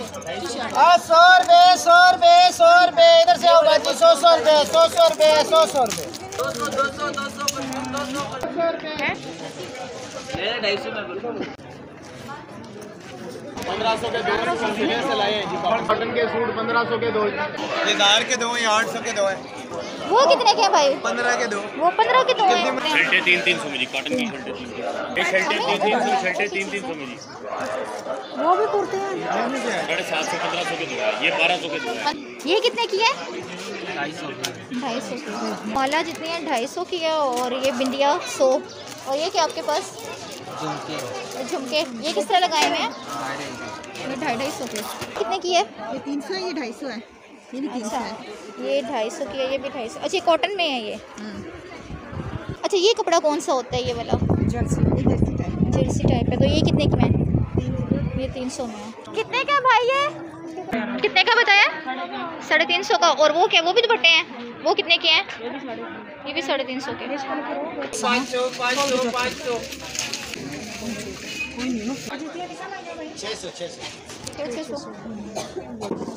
100 रुपए 100 रुपए 100 रुपए। इधर से आओ बाजी। 100 रुपए 100 रुपए 100 रुपए 1500 के दो से लाए हैं जी। कॉटन के सूट 1500 के दो, 1000 के दो, 800 के दो है। वो कितने के हैं भाई? 15 के दो। वो 15 के दो हैं। शर्टें 300 में जी, कॉटन की शर्टें 300, ये शर्टें 300, शर्टें 300 में जी। वो भी कुर्ते हैं 750 1500 के दो है, ये 1200 के दो है। ये कितने की है? 250 की। माला जितनी है 250 की है और ये बिंदिया 100। और ये क्या आपके पास? झुमके। ये किस तरह लगाए हुए हैं? ये 250 के। कितने की है? ये 300 है, ये 250 है। ये भी 300 है। ये 250 की है, ये भी 250। अच्छा, ये कॉटन में है ये। अच्छा, ये कपड़ा कौन सा होता है ये वाला? जर्सी टाइप है। तो ये कितने की में? ये 300 में है। कितने का भाई ये? कितने का बताया? 350 का। और वो क्या, वो भी दुपट्टे हैं? वो कितने के हैं? ये भी 350 के। 500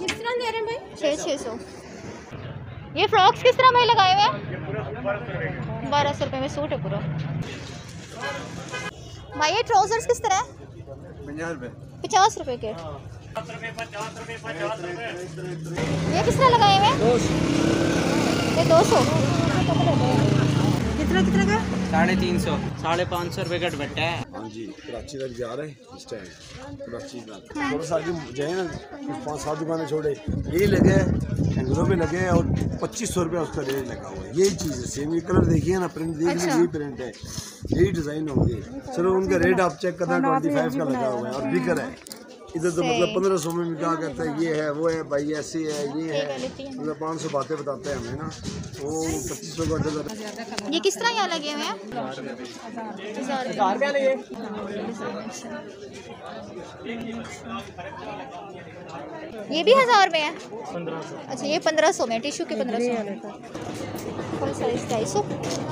किस तरह दे रहे हैं भाई? 600। ये फ्रॉक्स किस तरह भाई लगाए हुए हैं? 1200 रुपये में सूट है पूरा। भाई ये ट्राउजर्स किस तरह है? 50 रुपये के। ये किस तरह लगाए हुए हैं? ये 200। कितना का? 350 550 रुपये का दुपट्टा है। हाँ जी, कराची तक जा रहे हैं इस टाइम। कराची में थोड़ा सा आगे जाए ना, 5-7 दुकानें छोड़े, यही लगे हैंगरों पे लगे और 2500 रुपये उसका रेट लगा हुआ है। यही चीज़ है सेम। ये कलर देखिए ना, प्रिंट देखिए। यही प्रिंट है, यही डिज़ाइन होंगे। चलो उनका रेट आप चेक करना, 25 का लगा हुआ है और बिकर है। इधर तो मतलब 1500 में क्या करता है, ये है वो है भाई, ऐसे है ये है, मतलब 500 बातें बताते हैं हमें ना। वो 2500 का डॉलर। ये किस तरह यहाँ लगे हुए हैं? 1000 रुपये लगे। ये भी 1000 में है। अच्छा, ये 1500 में, टिश्यू के 1500 में। Full size 250।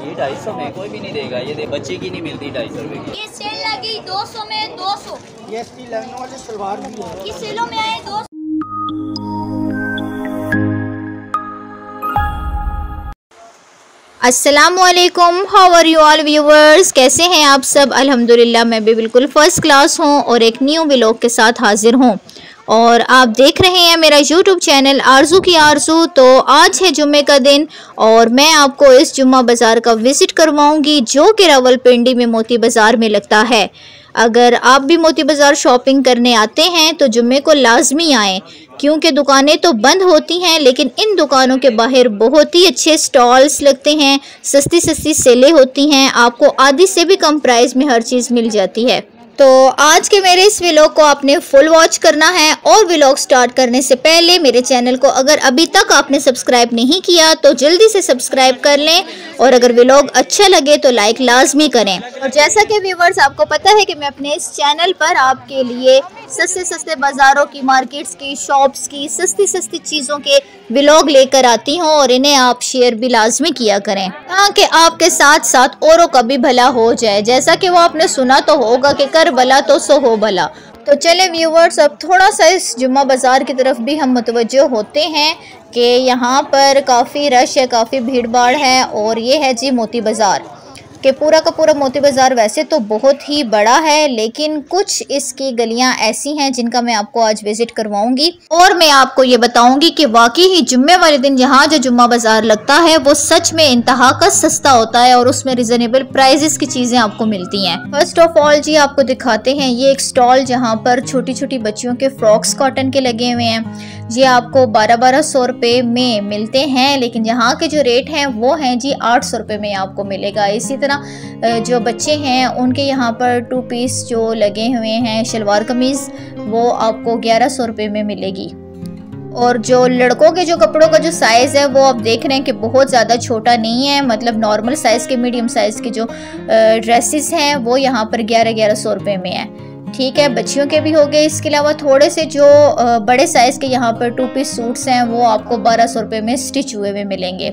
ये 250 में कोई भी नहीं देगा। ये बच्चे की नहीं मिलती 250 रुपये की। ये सेल लगी 200 में 200। ये इसकी लगने वाली सलवार भी है। किस सेलों में आए 200। अस्सलामुअलैकुम, how are you all viewers, कैसे हैं आप सब? अल्हम्दुलिल्लाह मैं भी बिल्कुल फ़र्स्ट क्लास हूँ और एक न्यू व्लॉग के साथ हाजिर हूँ। और आप देख रहे हैं मेरा यूट्यूब चैनल आरज़ू की आरज़ू। तो आज है जुम्मे का दिन और मैं आपको इस जुम्मा बाज़ार का विज़िट करवाऊँगी जो कि रावलपिंडी में मोती बाज़ार में लगता है। अगर आप भी मोती बाज़ार शॉपिंग करने आते हैं तो जुम्मे को लाजमी आएँ, क्योंकि दुकानें तो बंद होती हैं लेकिन इन दुकानों के बाहर बहुत ही अच्छे स्टॉल्स लगते हैं, सस्ती सस्ती सेलें होती हैं, आपको आधी से भी कम प्राइस में हर चीज़ मिल जाती है। तो आज के मेरे इस व्लॉग को आपने फुल वॉच करना है। और व्लॉग स्टार्ट करने से पहले मेरे चैनल को अगर अभी तक आपने सब्सक्राइब नहीं किया तो जल्दी से सब्सक्राइब कर लें और अगर व्लॉग अच्छा लगे तो लाइक लाजमी करें। और जैसा कि व्यूवर्स आपको पता है कि मैं अपने इस चैनल पर आपके लिए सस्ते सस्ते बाज़ारों की, मार्केट्स की, शॉप्स की सस्ती सस्ती चीज़ों के व्लॉग लेकर आती हूँ और इन्हें आप शेयर भी लाजमी किया करें ताकि आपके साथ साथ औरों का भी भला हो जाए। जैसा कि वो आपने सुना तो होगा कि कर भला तो सो हो भला। तो चले व्यूवर्स, अब थोड़ा सा इस जुम्मा बाज़ार की तरफ भी हम मुतवज्जो होते हैं कि यहाँ पर काफ़ी रश है, काफ़ी भीड़ भाड़ है। और ये है जी मोती बाज़ार कि पूरा का पूरा मोती बाज़ार वैसे तो बहुत ही बड़ा है लेकिन कुछ इसकी गलियां ऐसी हैं जिनका मैं आपको आज विज़िट करवाऊंगी और मैं आपको ये बताऊंगी कि वाकई ही जुम्मे वाले दिन यहाँ जो जुम्मा बाज़ार लगता है वो सच में इंतहा का सस्ता होता है और उसमें रिजनेबल प्राइजेस की चीज़ें आपको मिलती हैं। फर्स्ट ऑफ ऑल जी आपको दिखाते हैं ये एक स्टॉल जहाँ पर छोटी छोटी बच्चियों के फ्रॉक्स कॉटन के लगे हुए हैं। ये आपको 1200 रुपये में मिलते हैं लेकिन यहाँ के जो रेट हैं वो हैं जी 800 रुपये में आपको मिलेगा। इसी तरह जो बच्चे हैं उनके यहाँ पर 2 पीस जो लगे हुए हैं शलवार कमीज़ वो आपको 1100 रुपये में मिलेगी। और जो लड़कों के जो कपड़ों का जो साइज़ है वो आप देख रहे हैं कि बहुत ज़्यादा छोटा नहीं है, मतलब नॉर्मल साइज़ के, मीडियम साइज़ के जो ड्रेसेस हैं वो यहाँ पर 1100 रुपये में है। ठीक है, बच्चियों के भी हो गए। इसके अलावा थोड़े से जो बड़े साइज़ के यहाँ पर 2 पीस सूट्स हैं वो आपको 1200 रुपये में स्टिच हुए हुए मिलेंगे।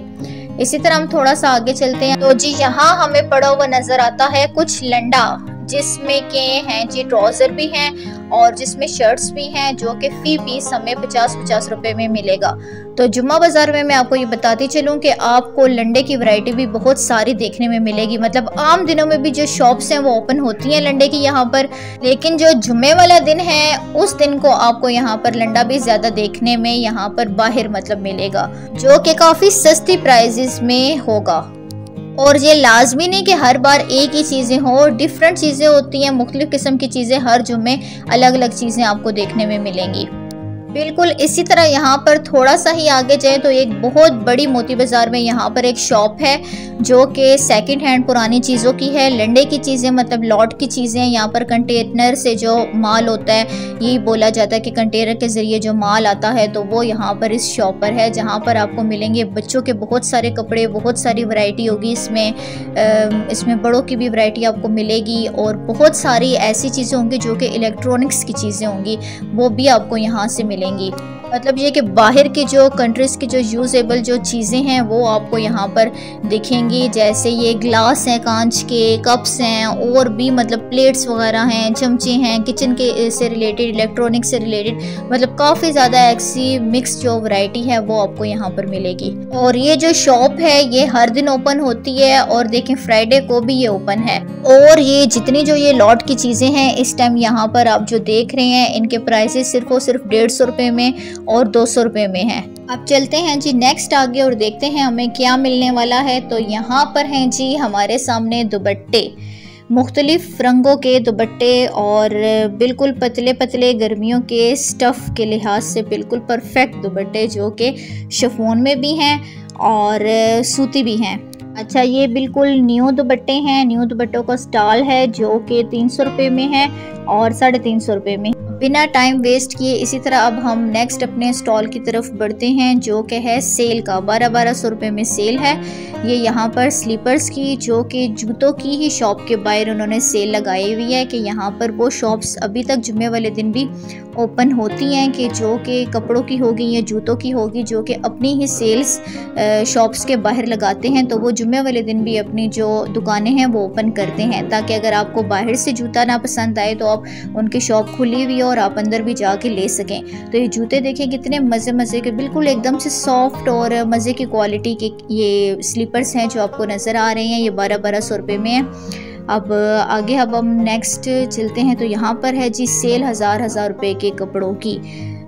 इसी तरह हम थोड़ा सा आगे चलते हैं तो जी यहाँ हमें पड़ा हुआ नज़र आता है कुछ लंडा जिसमें के हैं जी ट्राउज़र भी हैं और जिसमें शर्ट्स भी हैं, जो कि फी पीस हमें 50-50 रुपए में मिलेगा। तो जुम्मा बाज़ार में मैं आपको ये बताती चलूँ कि आपको लंडे की वैरायटी भी बहुत सारी देखने में मिलेगी। मतलब आम दिनों में भी जो शॉप्स हैं वो ओपन होती हैं लंडे की यहाँ पर, लेकिन जो जुम्मे वाला दिन है उस दिन को आपको यहाँ पर लंडा भी ज़्यादा देखने में यहाँ पर बाहर मतलब मिलेगा, जो कि काफ़ी सस्ती प्राइजेस में होगा। और ये लाजमी नहीं कि हर बार एक ही चीज़ें हो, डिफरेंट चीज़ें होती हैं, मुख्तलिफ किस्म की चीज़ें, हर जुम्मे अलग अलग चीज़ें आपको देखने में मिलेंगी। बिल्कुल इसी तरह यहाँ पर थोड़ा सा ही आगे जाए तो एक बहुत बड़ी मोती बाज़ार में यहाँ पर एक शॉप है जो कि सेकंड हैंड पुरानी चीज़ों की है। लंडे की चीज़ें मतलब लॉट की चीज़ें, यहाँ पर कंटेनर से जो माल होता है, यही बोला जाता है कि कंटेनर के ज़रिए जो माल आता है तो वो यहाँ पर इस शॉप पर है, जहाँ पर आपको मिलेंगे बच्चों के बहुत सारे कपड़े, बहुत सारी वैरायटी होगी इसमें बड़ों की भी वैरायटी आपको मिलेगी और बहुत सारी ऐसी चीज़ें होंगी जो कि इलेक्ट्रॉनिक्स की चीज़ें होंगी, वो भी आपको यहाँ से मिलेंगी। मतलब ये कि बाहर की जो कंट्रीज़ की जो यूजेबल जो चीज़ें हैं वो आपको यहाँ पर दिखेंगी, जैसे ये ग्लास हैं, कांच के कप्स हैं और भी मतलब प्लेट्स वगैरह हैं, चमचे हैं, किचन के से रिलेटेड, इलेक्ट्रॉनिक से रिलेटेड, मतलब काफ़ी ज़्यादा ऐसी मिक्स जो वैरायटी है वो आपको यहाँ पर मिलेगी। और ये जो शॉप है ये हर दिन ओपन होती है और देखें फ्राइडे को भी ये ओपन है। और ये जितनी जो ये लॉट की चीज़ें हैं इस टाइम यहाँ पर आप जो देख रहे हैं इनके प्राइसेस सिर्फ और सिर्फ 150 रुपये में और 200 रुपये में है। अब चलते हैं जी नेक्स्ट आगे और देखते हैं हमें क्या मिलने वाला है। तो यहाँ पर हैं जी हमारे सामने दुपट्टे, मुख्तलिफ रंगों के दुपट्टे और बिल्कुल पतले पतले गर्मियों के स्टफ़ के लिहाज से बिल्कुल परफेक्ट दुपट्टे, जो कि शिफॉन में भी हैं और सूती भी हैं। अच्छा, ये बिल्कुल न्यू दुपट्टे हैं, न्यू दुपट्टों का स्टॉल है जो कि 300 रुपये में है और 350 रुपये में। बिना टाइम वेस्ट किए इसी तरह अब हम नेक्स्ट अपने स्टॉल की तरफ बढ़ते हैं जो कि है सेल का। 1200 रुपये में सेल है। ये यहाँ पर स्लीपर्स की, जो कि जूतों की ही शॉप के बाहर उन्होंने सेल लगाई हुई है कि यहाँ पर वो शॉप्स अभी तक जुम्मे वाले दिन भी ओपन होती हैं कि जो कि कपड़ों की होगी या जूतों की होगी, जो कि अपनी ही सेल्स शॉप्स के बाहर लगाते हैं। तो वो जुम्मे वाले दिन भी अपनी जो दुकानें हैं वो ओपन करते हैं, ताकि अगर आपको बाहर से जूता ना पसंद आए तो आप उनकी शॉप खुली हुई और आप अंदर भी जाके ले सकें। तो ये जूते देखें कितने मज़े के, बिल्कुल एकदम से सॉफ्ट और मज़े की क्वालिटी के ये स्लीपर्स हैं जो आपको नज़र आ रहे हैं। ये 1200 रुपये में है। अब आगे अब हम नेक्स्ट चलते हैं। तो यहाँ पर है जी सेल 1000 रुपये के कपड़ों की,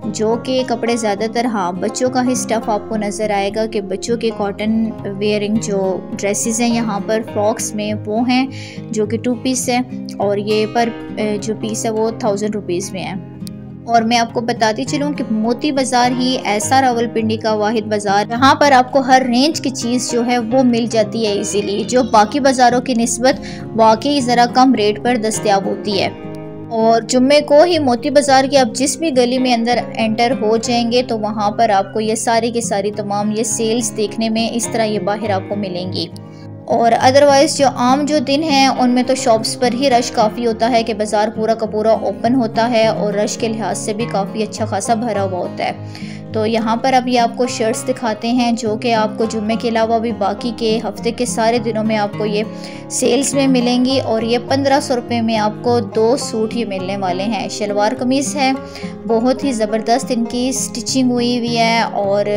जो कि कपड़े ज़्यादातर हाँ बच्चों का ही स्टफ़ आपको नज़र आएगा कि बच्चों के कॉटन वेयरिंग जो ड्रेसेस हैं यहाँ पर फ्रॉक्स में वो हैं, जो कि 2 पीस है और ये पर जो पीस है वो 1000 रुपीज़ में है। और मैं आपको बताती चलूँ कि मोती बाज़ार ही ऐसा रावलपिंडी का वाहिद बाज़ार जहाँ पर आपको हर रेंज की चीज़ जो है वो मिल जाती है इजीली, जो बाकी बाज़ारों की निस्बत वाकई ज़रा कम रेट पर दस्तयाब होती है। और जुम्मे को ही मोती बाज़ार की आप जिस भी गली में अंदर एंटर हो जाएंगे तो वहाँ पर आपको ये सारी की सारी तमाम ये सेल्स देखने में इस तरह ये बाहर आपको मिलेंगी। और अदरवाइज़ जो आम जो दिन हैं उनमें तो शॉप्स पर ही रश काफ़ी होता है कि बाज़ार पूरा का पूरा ओपन होता है और रश के लिहाज से भी काफ़ी अच्छा खासा भरा हुआ होता है। तो यहाँ पर अभी आपको शर्ट्स दिखाते हैं जो कि आपको जुम्मे के अलावा भी बाकी के हफ्ते के सारे दिनों में आपको ये सेल्स में मिलेंगी। और ये 1500 रुपये में आपको 2 सूट ये मिलने वाले हैं। शलवार कमीज़ है, बहुत ही ज़बरदस्त इनकी स्टिचिंग हुई हुई है और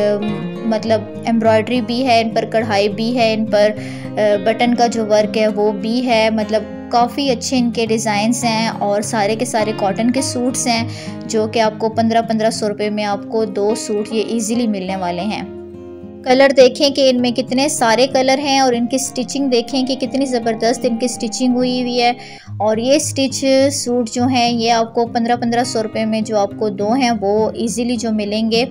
मतलब एम्ब्रॉयडरी भी है, इन पर कढ़ाई भी है, इन पर बटन का जो वर्क है वो भी है। मतलब काफ़ी अच्छे इनके डिज़ाइंस हैं और सारे के सारे कॉटन के सूट्स हैं जो कि आपको 1500 रुपये में आपको 2 सूट ये इजीली मिलने वाले हैं। कलर देखें कि इनमें कितने सारे कलर हैं और इनकी स्टिचिंग देखें कि कितनी ज़बरदस्त इनकी स्टिचिंग हुई हुई है। और ये स्टिच सूट जो हैं ये आपको 1500 रुपये में जो आपको 2 हैं वो इजीली जो मिलेंगे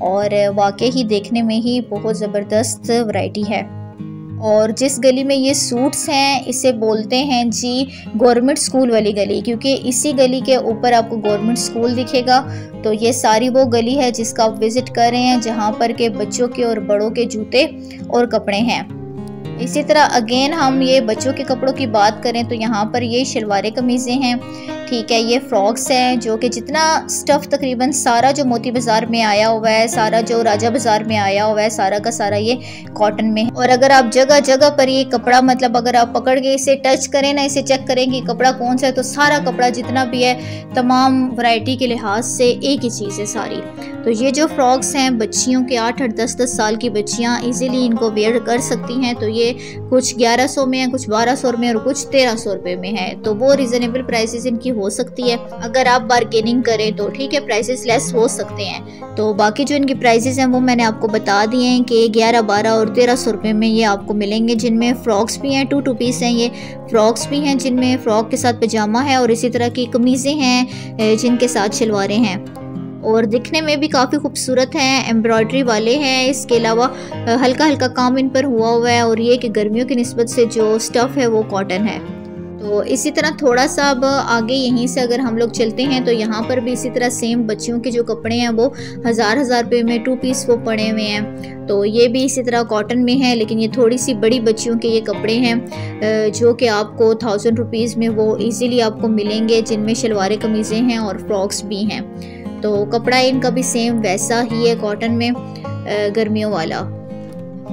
और वाकई ही देखने में ही बहुत ज़बरदस्त वैरायटी है। और जिस गली में ये सूट्स हैं इसे बोलते हैं जी गवर्नमेंट स्कूल वाली गली, क्योंकि इसी गली के ऊपर आपको गवर्नमेंट स्कूल दिखेगा। तो ये सारी वो गली है जिसका आप विज़िट कर रहे हैं जहाँ पर के बच्चों के और बड़ों के जूते और कपड़े हैं। इसी तरह अगेन हम ये बच्चों के कपड़ों की बात करें तो यहाँ पर ये शलवारें कमीज़ें हैं, ठीक है। ये फ्रॉक्स हैं जो कि जितना स्टफ़ तकरीबन सारा जो मोती बाज़ार में आया हुआ है, सारा जो राजा बाज़ार में आया हुआ है, सारा का सारा ये कॉटन में है। और अगर आप जगह जगह पर ये कपड़ा मतलब अगर आप पकड़ के इसे टच करें ना, इसे चेक करें कि कपड़ा कौन सा है, तो सारा कपड़ा जितना भी है तमाम वैरायटी के लिहाज से एक ही चीज़ है सारी। तो ये जो फ्रॉक्स हैं बच्चियों के 8-8 10-10 साल की बच्चियाँ इजीली इनको वेयर कर सकती हैं। तो ये कुछ 1100 में है, कुछ 1200 में और कुछ 1300 रुपये में है। तो वो रिजनेबल प्राइसेस इनकी हो सकती है अगर आप बार्गेनिंग करें तो, ठीक है, प्राइसेस लेस हो सकते हैं। तो बाकी जो इनकी प्राइसेस हैं वो मैंने आपको बता दिए हैं कि 11, 12 और 1300 रुपये में ये आपको मिलेंगे, जिनमें फ़्रॉक्स भी हैं, 2 पीस हैं। ये फ़्रॉक्स भी हैं जिनमें फ़्रॉक के साथ पजामा है और इसी तरह की कमीज़ें हैं जिनके साथ शलवारें हैं और दिखने में भी काफ़ी खूबसूरत हैं, एम्ब्रॉयडरी वाले हैं। इसके अलावा हल्का हल्का काम इन पर हुआ है और ये कि गर्मियों की निस्बत से जो स्टफ़ है वो कॉटन है। तो इसी तरह थोड़ा सा अब आगे यहीं से अगर हम लोग चलते हैं तो यहाँ पर भी इसी तरह सेम बच्चियों के जो कपड़े हैं वो 1000 रुपये में 2 पीस वो पड़े हुए हैं। तो ये भी इसी तरह कॉटन में है, लेकिन ये थोड़ी सी बड़ी बच्चियों के ये कपड़े हैं जो कि आपको 1000 रुपीज़ में वो इजीली आपको मिलेंगे, जिनमें शलवारें कमीज़ें हैं और फ्रॉक्स भी हैं। तो कपड़ा इनका भी सेम वैसा ही है कॉटन में, गर्मियों वाला।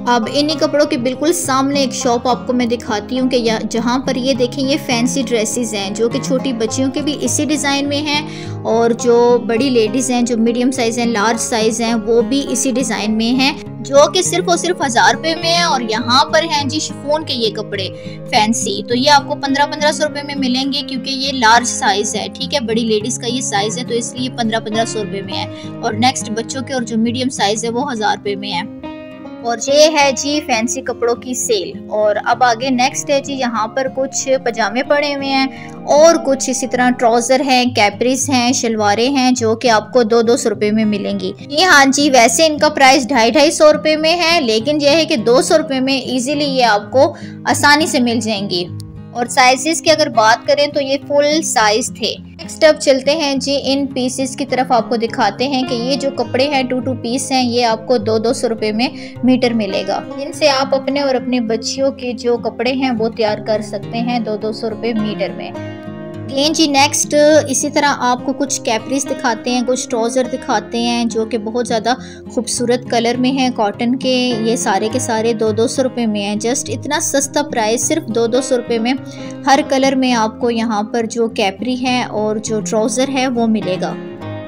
अब इन्हीं कपड़ों के बिल्कुल सामने एक शॉप आपको मैं दिखाती हूँ कि जहाँ पर ये देखें ये फैंसी ड्रेसेस हैं जो कि छोटी बच्चियों के भी इसी डिज़ाइन में हैं और जो बड़ी लेडीज़ हैं जो मीडियम साइज़ हैं, लार्ज साइज़ हैं, वो भी इसी डिज़ाइन में हैं जो कि सिर्फ और सिर्फ 1000 रुपये में है। और यहाँ पर हैं जी शिफॉन के ये कपड़े फैंसी, तो ये आपको 1500 रुपये में मिलेंगे क्योंकि ये लार्ज साइज़ है, ठीक है, बड़ी लेडीज़ का ये साइज़ है तो इसलिए 1500 रुपये में है। और नेक्स्ट बच्चों के और जो मीडियम साइज़ है वो 1000 रुपये में है। और ये है जी फैंसी कपड़ों की सेल। और अब आगे नेक्स्ट है जी, यहाँ पर कुछ पजामे पड़े हुए हैं और कुछ इसी तरह ट्राउज़र हैं, कैपरीज हैं, शलवारें हैं जो कि आपको 200 रुपये में मिलेंगी। ये हाँ जी, वैसे इनका प्राइस 250 रुपये में है, लेकिन यह है कि 200 रुपये में इजीली ये आपको आसानी से मिल जाएंगी। और साइजेस की अगर बात करें तो ये फुल साइज थे। नेक्स्ट अब चलते हैं जी इन पीसेस की तरफ, आपको दिखाते हैं कि ये जो कपड़े हैं 2 पीस हैं, ये आपको 200 रुपये में मीटर मिलेगा। इनसे आप अपने और अपने बच्चियों के जो कपड़े हैं वो तैयार कर सकते हैं 200 रुपये मीटर में। जी नेक्स्ट इसी तरह आपको कुछ कैपरीज दिखाते हैं, कुछ ट्राउज़र दिखाते हैं जो कि बहुत ज़्यादा खूबसूरत कलर में हैं, कॉटन के। ये सारे के सारे 200 रुपये में हैं। जस्ट इतना सस्ता प्राइस, सिर्फ 200 रुपये में हर कलर में आपको यहाँ पर जो कैपरी है और जो ट्राउज़र है वो मिलेगा।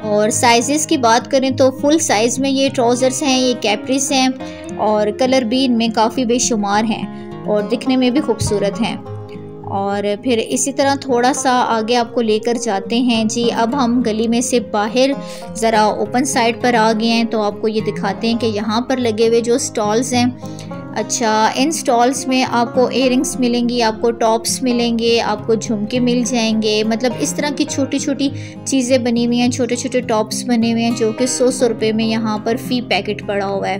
और साइज़ेस की बात करें तो फुल साइज़ में ये ट्राउज़र्स हैं, ये कैपरीज हैं और कलर भी इनमें काफ़ी बेशुमार हैं और दिखने में भी खूबसूरत हैं। और फिर इसी तरह थोड़ा सा आगे आपको लेकर जाते हैं जी। अब हम गली में से बाहर ज़रा ओपन साइड पर आ गए हैं तो आपको ये दिखाते हैं कि यहाँ पर लगे हुए जो स्टॉल्स हैं, अच्छा इन स्टॉल्स में आपको इयररिंग्स मिलेंगी, आपको टॉप्स मिलेंगे, आपको झुमके मिल जाएंगे। मतलब इस तरह की छोटी छोटी चीज़ें बनी हुई हैं, छोटे छोटे टॉप्स बने हुए हैं जो कि 100 रुपये में यहाँ पर फ़ी पैकेट पड़ा हुआ है।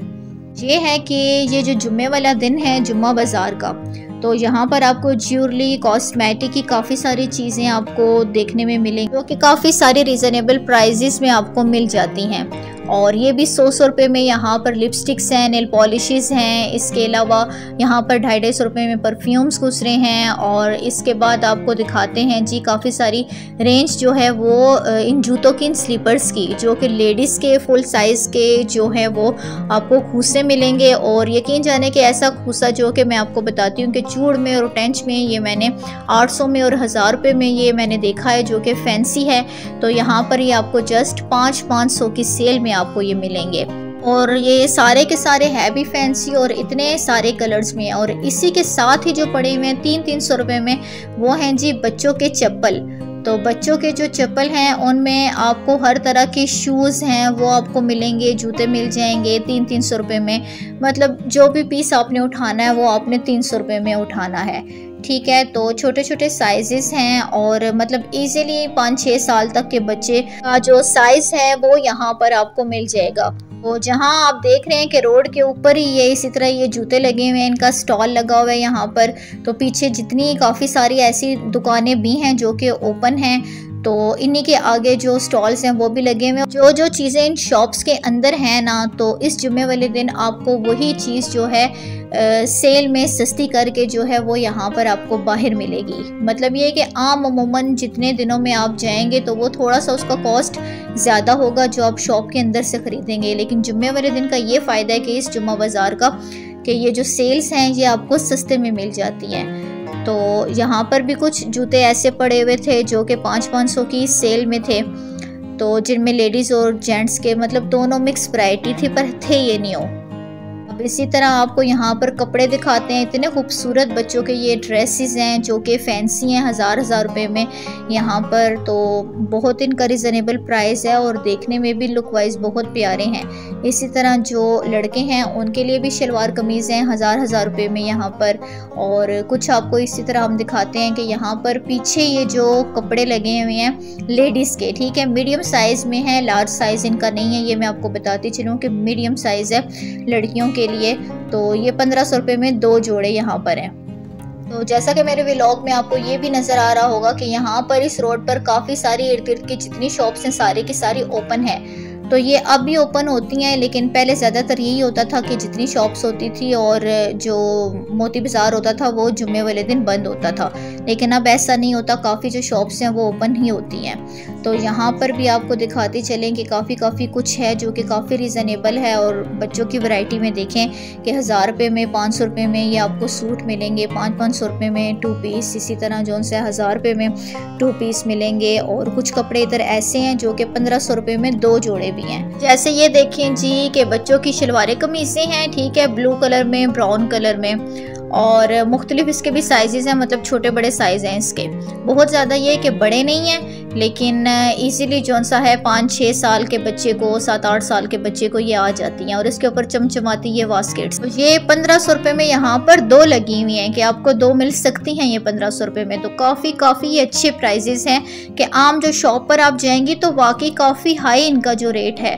ये है कि ये जो जुम्मे वाला दिन है जुम्मा बाज़ार का, तो यहाँ पर आपको ज्वेलरी, कॉस्मेटिक की काफ़ी सारी चीज़ें आपको देखने में मिलेंगी जो कि काफ़ी सारी रीज़नेबल प्राइजेस में आपको मिल जाती हैं। और ये भी 100 रुपये में यहाँ पर लिपस्टिक्स हैं, नेल पॉलिशेस हैं, इसके अलावा यहाँ पर 250 रुपये में परफ्यूम्स घुस रहे हैं। और इसके बाद आपको दिखाते हैं जी काफ़ी सारी रेंज जो है वो इन जूतों की, इन स्लीपर्स की, जो कि लेडीज़ के फुल साइज़ के जो है वो आपको खूसे मिलेंगे। और यकीन जाने कि ऐसा खूसा जो कि मैं आपको बताती हूँ कि चूड़ में और टेंच में ये मैंने 800 में और 1000 रुपये में ये मैंने देखा है जो कि फैंसी है। तो यहाँ पर ये आपको जस्ट 500 की सेल में आपको ये मिलेंगे। और ये सारे के सारे है भी फैंसी और इतने सारे कलर्स में। और इसी के साथ ही जो पड़े हुए हैं 300 रुपये में, वो हैं जी बच्चों के चप्पल। तो बच्चों के जो चप्पल हैं उनमें आपको हर तरह के शूज़ हैं वो आपको मिलेंगे, जूते मिल जाएंगे 300 रुपये में। मतलब जो भी पीस आपने उठाना है वो आपने 300 रुपये में उठाना है, ठीक है। तो छोटे छोटे साइजेस हैं और मतलब इजीली 5-6 साल तक के बच्चे का जो साइज़ है वो यहाँ पर आपको मिल जाएगा। तो जहाँ आप देख रहे हैं कि रोड के ऊपर ही ये इसी तरह ये जूते लगे हुए हैं, इनका स्टॉल लगा हुआ है यहाँ पर। तो पीछे जितनी काफ़ी सारी ऐसी दुकानें भी हैं जो कि ओपन हैं, तो इन्हीं के आगे जो स्टॉल्स हैं वो भी लगे हुए हैं। जो चीज़ें इन शॉप्स के अंदर हैं ना, तो इस जुम्मे वाले दिन आपको वही चीज़ जो है सेल में सस्ती करके जो है वो यहाँ पर आपको बाहर मिलेगी। मतलब ये है कि आम अमूमन जितने दिनों में आप जाएंगे तो वो थोड़ा सा उसका कॉस्ट ज़्यादा होगा जो आप शॉप के अंदर से ख़रीदेंगे, लेकिन जुम्मे वाले दिन का ये फ़ायदा है कि इस जुम्मा बाज़ार का कि ये जो सेल्स हैं ये आपको सस्ते में मिल जाती हैं। तो यहाँ पर भी कुछ जूते ऐसे पड़े हुए थे जो कि 500 की सेल में थे, तो जिनमें लेडीज़ और जेंट्स के मतलब दोनों मिक्स वैरायटी थी, पर थे ये न्यू। अब इसी तरह आपको यहाँ पर कपड़े दिखाते हैं, इतने खूबसूरत बच्चों के ये ड्रेसेस हैं जो कि फैंसी हैं, हज़ार रुपए में यहाँ पर। तो बहुत इनका रिजनेबल प्राइस है और देखने में भी लुक वाइज बहुत प्यारे हैं। इसी तरह जो लड़के हैं उनके लिए भी शलवार कमीज़ हैं हज़ार रुपए में यहाँ पर। और कुछ आपको इसी तरह हम दिखाते हैं कि यहाँ पर पीछे ये जो कपड़े लगे हुए हैं लेडीज़ के, ठीक है, मीडियम साइज़ में है, लार्ज साइज़ इनका नहीं है, ये मैं आपको बताती चलूँ कि मीडियम साइज़ है लड़कियों के लिए। तो ये 1500 रुपये में 2 जोड़े यहाँ पर हैं। तो जैसा कि मेरे व्लॉग में आपको ये भी नज़र आ रहा होगा कि यहाँ पर इस रोड पर काफ़ी सारी इर्द गिर्द की जितनी शॉप्स हैं सारी की सारी ओपन है। तो ये अब भी ओपन होती हैं, लेकिन पहले ज़्यादातर यही होता था कि जितनी शॉप्स होती थी और जो मोती बाज़ार होता था वो जुम्मे वाले दिन बंद होता था, लेकिन अब ऐसा नहीं होता, काफ़ी जो शॉप्स हैं वो ओपन ही होती हैं। तो यहाँ पर भी आपको दिखाते चलें कि काफ़ी कुछ है जो कि काफ़ी रिजनेबल है। और बच्चों की वैरायटी में देखें कि 1000 रुपये में, 500 रुपये में ये आपको सूट मिलेंगे, 500 रुपये में 2 पीस, इसी तरह जो उनसे 1000 रुपये में 2 पीस मिलेंगे। और कुछ कपड़े इधर ऐसे हैं जो कि 1500 रुपये में 2 जोड़े भी हैं। जैसे ये देखें जी कि बच्चों की शलवारें कमीज़ें हैं, ठीक है, ब्लू कलर में, ब्राउन कलर में, और मुख्तलिफ इसके भी साइज़ हैं, मतलब छोटे बड़े साइज़ हैं इसके। बहुत ज़्यादा ये कि बड़े नहीं हैं, लेकिन इजीली जो सा है 5-6 साल के बच्चे को, 7-8 साल के बच्चे को ये आ जाती हैं। और इसके ऊपर चमचमाती ये वास्केट्स। तो ये 1500 रुपये में यहाँ पर 2 लगी हुई हैं कि आपको 2 मिल सकती हैं ये 1500 रुपये में। तो काफ़ी अच्छे प्राइजेस हैं कि आम जो शॉप पर आप जाएंगी तो वाकई काफ़ी हाई इनका जो रेट है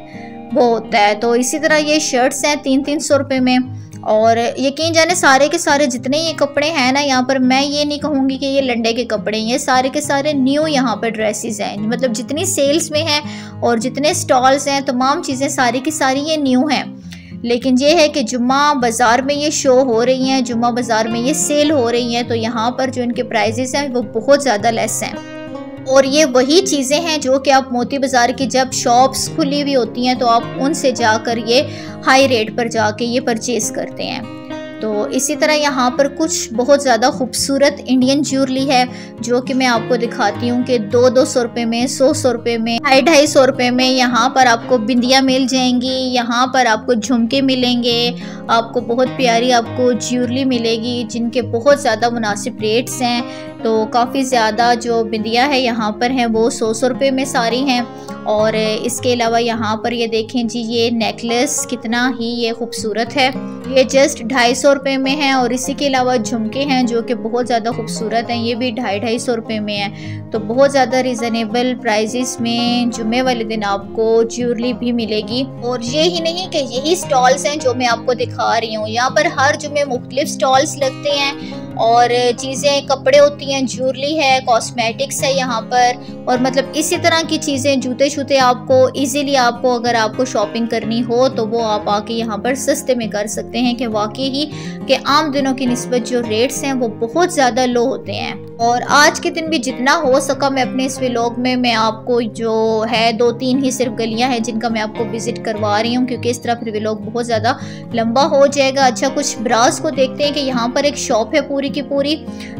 वो होता है। तो इसी तरह ये शर्ट्स हैं 300 रुपये में। और यकीन जाने सारे के सारे जितने ये कपड़े हैं ना यहाँ पर, मैं ये नहीं कहूँगी कि ये लंडे के कपड़े हैं, ये सारे के सारे न्यू यहाँ पर ड्रेसेस हैं। मतलब जितनी सेल्स में हैं और जितने स्टॉल्स हैं, तमाम चीज़ें सारी की सारी ये न्यू हैं। लेकिन ये है कि जुम्मा बाज़ार में ये शो हो रही हैं, जुम्मा बाज़ार में ये सेल हो रही हैं, तो यहाँ पर जो इनके प्राइजेस हैं वो बहुत ज़्यादा लेस हैं। और ये वही चीज़ें हैं जो कि आप मोती बाज़ार की जब शॉप्स खुली हुई होती हैं तो आप उनसे जाकर ये हाई रेट पर जाके ये परचेज़ करते हैं। तो इसी तरह यहाँ पर कुछ बहुत ज़्यादा खूबसूरत इंडियन ज्वेलरी है जो कि मैं आपको दिखाती हूँ कि 200 रुपये में, 100 रुपये में, 250 रुपये में यहाँ पर आपको बिंदियाँ मिल जाएंगी, यहाँ पर आपको झुमके मिलेंगे, आपको बहुत प्यारी आपको ज्वेलरी मिलेगी जिनके बहुत ज़्यादा मुनासिब रेट्स हैं। तो काफ़ी ज़्यादा जो बिंदियाँ है यहाँ पर हैं वो 100 रुपये में सारी हैं। और इसके अलावा यहाँ पर ये देखें जी, ये नेकलेस कितना ही ये खूबसूरत है, ये जस्ट 250 रुपये में है। और इसी के अलावा झुमके हैं जो कि बहुत ज़्यादा खूबसूरत हैं, ये भी 250 रुपये में है। तो बहुत ज़्यादा रिजनेबल प्राइजेस में जुम्मे वाले दिन आपको ज्वेलरी भी मिलेगी। और ये ही नहीं कि यही स्टॉल्स हैं जो मैं आपको दिखा रही हूँ, यहाँ पर हर जुम्मे मुख्तलिफ स्टॉल्स लगते हैं और चीज़ें, कपड़े होती हैं, ज्वेलरी है, कॉस्मेटिक्स है यहाँ पर। और मतलब इसी तरह की चीज़ें, जूते शूते आपको इजीली आपको अगर आपको शॉपिंग करनी हो तो वो आप आके यहाँ पर सस्ते में कर सकते हैं कि वाकई ही कि आम दिनों की निस्बत जो रेट्स हैं वो बहुत ज़्यादा लो होते हैं। और आज के दिन भी जितना हो सका मैं अपने इस व्लॉग में मैं आपको जो है 2-3 ही सिर्फ गलियां हैं जिनका मैं आपको विजिट करवा रही हूँ, क्योंकि इस तरह फिर व्लॉग बहुत ज़्यादा लंबा हो जाएगा। अच्छा, कुछ ब्रास को देखते हैं कि यहाँ पर एक शॉप है पूरी की पूरी,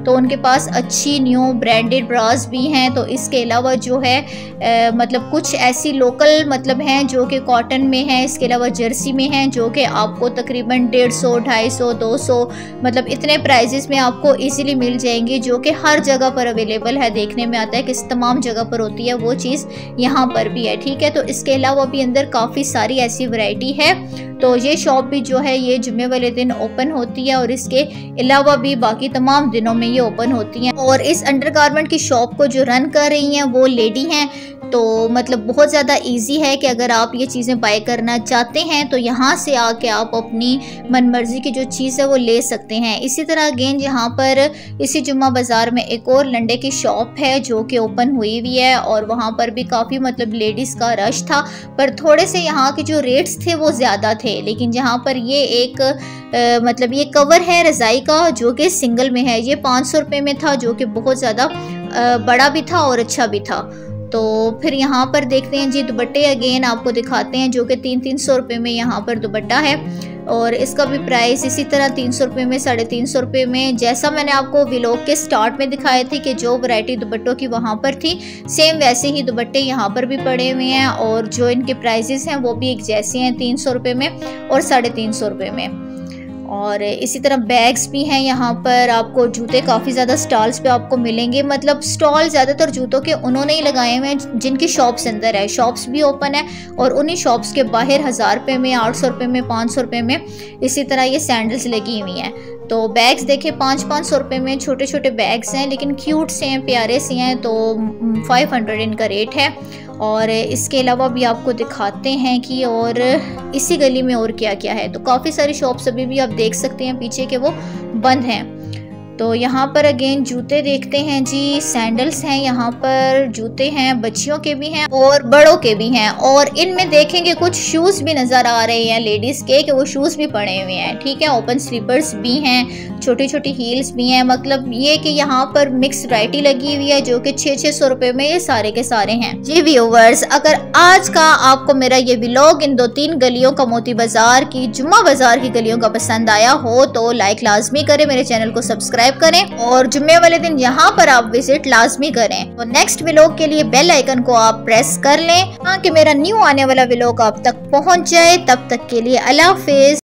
तो उनके पास अच्छी न्यू ब्रांडेड ब्रास भी हैं। तो इसके अलावा जो है मतलब कुछ ऐसी लोकल मतलब हैं जो कि कॉटन में हैं, इसके अलावा जर्सी में हैं जो कि आपको तकरीबन 150, 250, 200 मतलब इतने प्राइजेस में आपको इजीली मिल जाएंगी, जो कि हर जगह पर अवेलेबल है। देखने में आता है कि तमाम जगह पर होती है वो चीज़ यहाँ पर भी है, ठीक है। तो इसके अलावा भी अंदर काफ़ी सारी ऐसी वैरायटी है। तो ये शॉप भी जो है ये जुम्मे वाले दिन ओपन होती है और इसके अलावा भी बाकी तमाम दिनों में ये ओपन होती हैं। और इस अंडरगारमेंट की शॉप को जो रन कर रही हैं वो लेडी हैं तो मतलब बहुत ज़्यादा इजी है कि अगर आप ये चीज़ें बाय करना चाहते हैं तो यहाँ से आके आप अपनी मनमर्जी की जो चीज़ है वो ले सकते हैं। इसी तरह अगेन यहाँ पर इसी जुम्मा बाज़ार में एक और लंडे की शॉप है जो कि ओपन हुई हुई है और वहाँ पर भी काफ़ी मतलब लेडीज़ का रश था, पर थोड़े से यहाँ के जो रेट्स थे वो ज़्यादा थे। लेकिन जहाँ पर ये एक मतलब ये कवर है रज़ाई का जो कि सिंगल में है, ये 500 रुपये में था, जो कि बहुत ज़्यादा बड़ा भी था और अच्छा भी था। तो फिर यहाँ पर देखते हैं जी दुपट्टे अगेन आपको दिखाते हैं, जो कि 300 रुपये में यहाँ पर दुपट्टा है और इसका भी प्राइस इसी तरह 300 रुपये में, 350 रुपये में। जैसा मैंने आपको व्लॉग के स्टार्ट में दिखाए थे कि जो वैरायटी दुपट्टों की वहाँ पर थी, सेम वैसे ही दुपट्टे यहाँ पर भी पड़े हुए हैं और जो इनके प्राइसेस हैं वो भी एक जैसे हैं, 300 रुपये में और 350 रुपये में। और इसी तरह बैग्स भी हैं यहाँ पर, आपको जूते काफ़ी ज़्यादा स्टॉल्स पे आपको मिलेंगे। मतलब स्टॉल ज़्यादातर जूतों के उन्होंने ही लगाए हुए हैं जिनकी शॉप्स अंदर है, शॉप्स भी ओपन है और उन्हीं शॉप्स के बाहर 1000 रुपये में, 800 रुपये में, 500 रुपये में इसी तरह ये सैंडल्स लगी हुई हैं। तो बैग्स देखें 500 रुपये में छोटे छोटे बैग्स हैं, लेकिन क्यूट से हैं, प्यारे से हैं। तो 500 इनका रेट है। और इसके अलावा भी आपको दिखाते हैं कि और इसी गली में और क्या क्या है। तो काफ़ी सारी शॉप्स अभी भी आप देख सकते हैं पीछे के वो बंद हैं। तो यहाँ पर अगेन जूते देखते हैं जी, सैंडल्स हैं, यहाँ पर जूते हैं, बच्चियों के भी हैं और बड़ों के भी हैं। और इनमें देखेंगे कुछ शूज़ भी नज़र आ रहे हैं लेडीज़ के, कि वो शूज़ भी पड़े हुए हैं, ठीक है। ओपन स्लीपर्स भी हैं, छोटी छोटी हील्स भी हैं। मतलब ये कि यहाँ पर मिक्स वैरायटी लगी हुई है जो कि 600 रुपये में ये सारे के सारे हैं। जी व्यूवर्स, अगर आज का आपको मेरा ये व्लॉग इन 2-3 गलियों का, मोती बाजार की, जुम्मा बाजार की गलियों का पसंद आया हो तो लाइक लाजमी करें, मेरे चैनल को सब्सक्राइब करें और जुम्मे वाले दिन यहाँ पर आप विजिट लाजमी करें। तो नेक्स्ट व्लॉग के लिए बेल आइकन को आप प्रेस कर लें ताकि मेरा न्यू आने वाला व्लॉग आप तक पहुँच जाए। तब तक के लिए अल्लाह हाफिज।